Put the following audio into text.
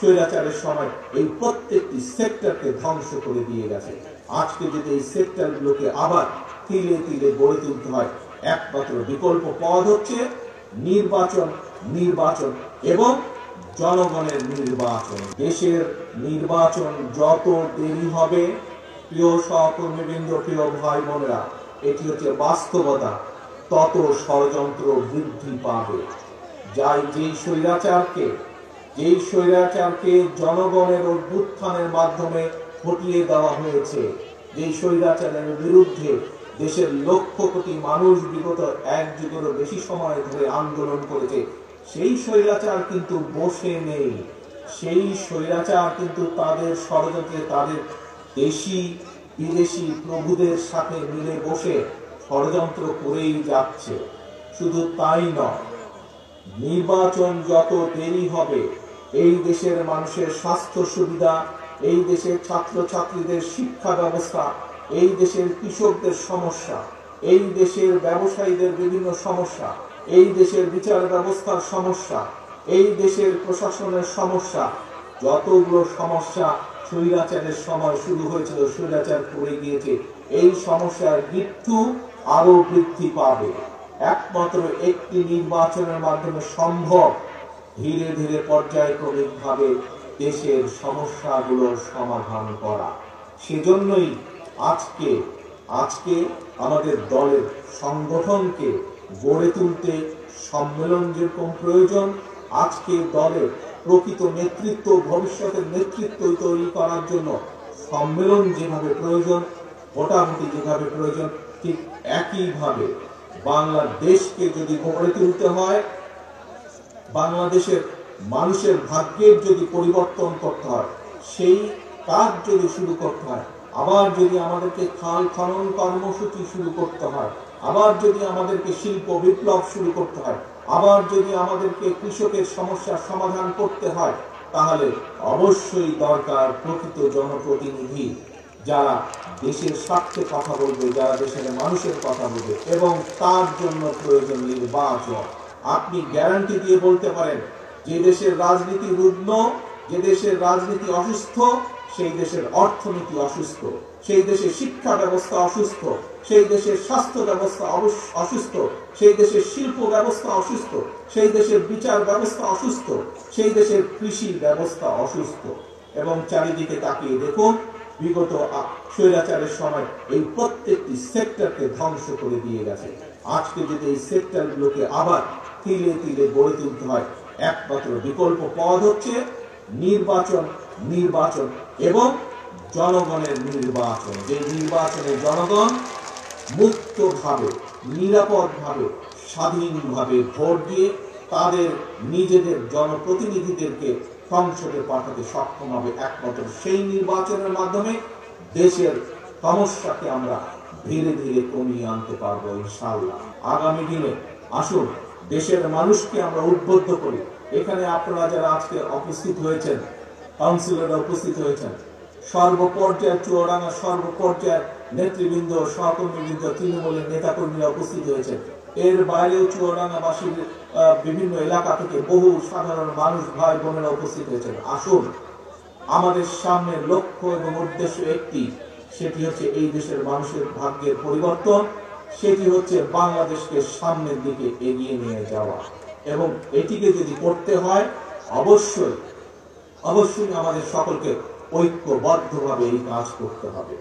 স্বৈরাচারের সময় এই প্রত্যেকটি সেক্টরকে ধ্বংস করে দিয়ে গেছে। আজকে যদি এই সেক্টরগুলোকে আবার তিলে তিলে গড়ে তুলতে হয়, একমাত্র বিকল্প পথ হচ্ছে নির্বাচন, নির্বাচন এবং জনগণের নির্বাচন। দেশের নির্বাচন যত দেরি হবে, প্রিয় সহকর্মীবৃন্দ, প্রিয় ভাই বোনেরা, এটি হচ্ছে বাস্তবতা, তত ষড়যন্ত্র বৃদ্ধি পাবে। যেই স্বৈরাচারকে যনগণের অভ্যুত্থানের মাধ্যমে হটিয়ে দেওয়া হয়েছে, যেই স্বৈরাচারের বিরুদ্ধে দেশের লক্ষ কোটি মানুষ বিগত এক যুগেরও বেশি সময় ধরে আন্দোলন করেছে, সেই স্বৈরাচার কিন্তু বসে নেই। সেই স্বৈরাচার কিন্তু তাদের ষড়যন্ত্রে তাদের দেশি বিদেশি প্রভুদের সাথে মিলে বসে ষড়যন্ত্র করেই যাচ্ছে। শুধু তাই নয়, নির্বাচন যত দেরি হবে, এই দেশের মানুষের স্বাস্থ্য সুবিধা, এই দেশের ছাত্রছাত্রীদের শিক্ষা ব্যবস্থা, এই দেশের কৃষকদের সমস্যা, এই দেশের ব্যবসায়ীদের বিভিন্ন সমস্যা, এই দেশের বিচার ব্যবস্থার সমস্যা, এই দেশের প্রশাসনের সমস্যা, যতগুলো সমস্যা স্বৈরাচারের সময় শুরু হয়েছিল, স্বৈরাচার করে গিয়েছে, এই সমস্যার মৃত্যু আরো বৃদ্ধি পাবে। একমাত্র একটি নির্বাচনের মাধ্যমে সম্ভব ধীরে ধীরে পর্যায়ক্রমিকভাবে দেশের সমস্যাগুলোর সমাধান করা। সেজন্যই আজকে আমাদের দলের সংগঠনকে গড়ে তুলতে সম্মেলন যেরকম প্রয়োজন, আজকে দলের প্রকৃত নেতৃত্ব, ভবিষ্যতের নেতৃত্ব তৈরি করার জন্য সম্মেলন যেভাবে প্রয়োজন, ভোটাভুটি যেভাবে প্রয়োজন, ঠিক একইভাবে বাংলাদেশকে যদি গড়ে তুলতে হয়, বাংলাদেশের মানুষের ভাগ্যের যদি পরিবর্তন করতে হয়, সেই কাজ যদি শুরু করতে হয়, আবার যদি আমাদেরকে খাল খনন কর্মসূচি শুরু করতে হয়, আবার যদি আমাদেরকে শিল্প বিপ্লব শুরু করতে হয়, আবার যদি আমাদেরকে কৃষকের সমস্যার সমাধান করতে হয়, তাহলে অবশ্যই দরকার প্রকৃত জনপ্রতিনিধি, যারা দেশের স্বার্থে কথা বলবে, যারা দেশের মানুষের কথা বলবে, এবং তার জন্য প্রয়োজন নির্বাচন। আপনি গ্যারান্টি দিয়ে বলতে পারেন, যে দেশের রাজনীতি রুগ্ন, যে দেশের রাজনীতি অসুস্থ, সেই দেশের অর্থনীতি অসুস্থ, সেই দেশের শিক্ষা ব্যবস্থা অসুস্থ, সেই দেশের স্বাস্থ্য ব্যবস্থা অসুস্থ, সেই দেশের শিল্প ব্যবস্থা অসুস্থ, সেই দেশের বিচার ব্যবস্থা অসুস্থ, সেই দেশের কৃষি ব্যবস্থা অসুস্থ। এবং চারিদিকে তাকিয়ে দেখুন, বিগত স্বৈরাচারের সময় এই প্রত্যেকটি সেক্টরকে ধ্বংস করে দিয়ে গেছে। আজকে যদি এই সেক্টরগুলোকে আবার তিলে তিলে গড়ে তুলতে হয়, একমাত্র বিকল্প পথ হচ্ছে নির্বাচন, নির্বাচন এবং জনগণের নির্বাচন। যে নির্বাচনে জনগণ মুক্তভাবে, নিরাপদভাবে, স্বাধীনভাবে ভোট দিয়ে তাদের নিজেদের জনপ্রতিনিধিদেরকে সংসদে পাঠাতে সক্ষম হবে। একমাত্র সেই নির্বাচনের মাধ্যমে দেশের সমস্যাকে আমরা ধীরে ধীরে কমিয়ে আনতে পারবো ইনশাআল্লাহ। আগামী দিনে আসুন দেশের মানুষকে আমরা উদ্বুদ্ধ করি। এখানে আপনারা যারা আজকে উপস্থিত হয়েছেন, কাউন্সিলররা উপস্থিত হয়েছেন, সর্বপর্যায়ের চুয়াডাঙ্গা সর্বপর্যায়ের নেতৃবৃন্দ, সহকর্মীবৃন্দ, তৃণমূলের নেতাকর্মীরা উপস্থিত হয়েছেন। এর বাইরেও চুয়াডাঙ্গাবাসীর বিভিন্ন এলাকা থেকে বহু সাধারণ মানুষ, ভাই বোনেরা উপস্থিত হয়েছেন। আসুন, আমাদের সামনে লক্ষ্য এবং উদ্দেশ্য একটি, সেটি হচ্ছে এই দেশের মানুষের ভাগ্যের পরিবর্তন, সেটি হচ্ছে বাংলাদেশকে সামনের দিকে এগিয়ে নিয়ে যাওয়া। এবং এটিকে যদি করতে হয়, অবশ্যই আমাদের সকলকে ঐক্যবদ্ধভাবে এই কাজ করতে হবে।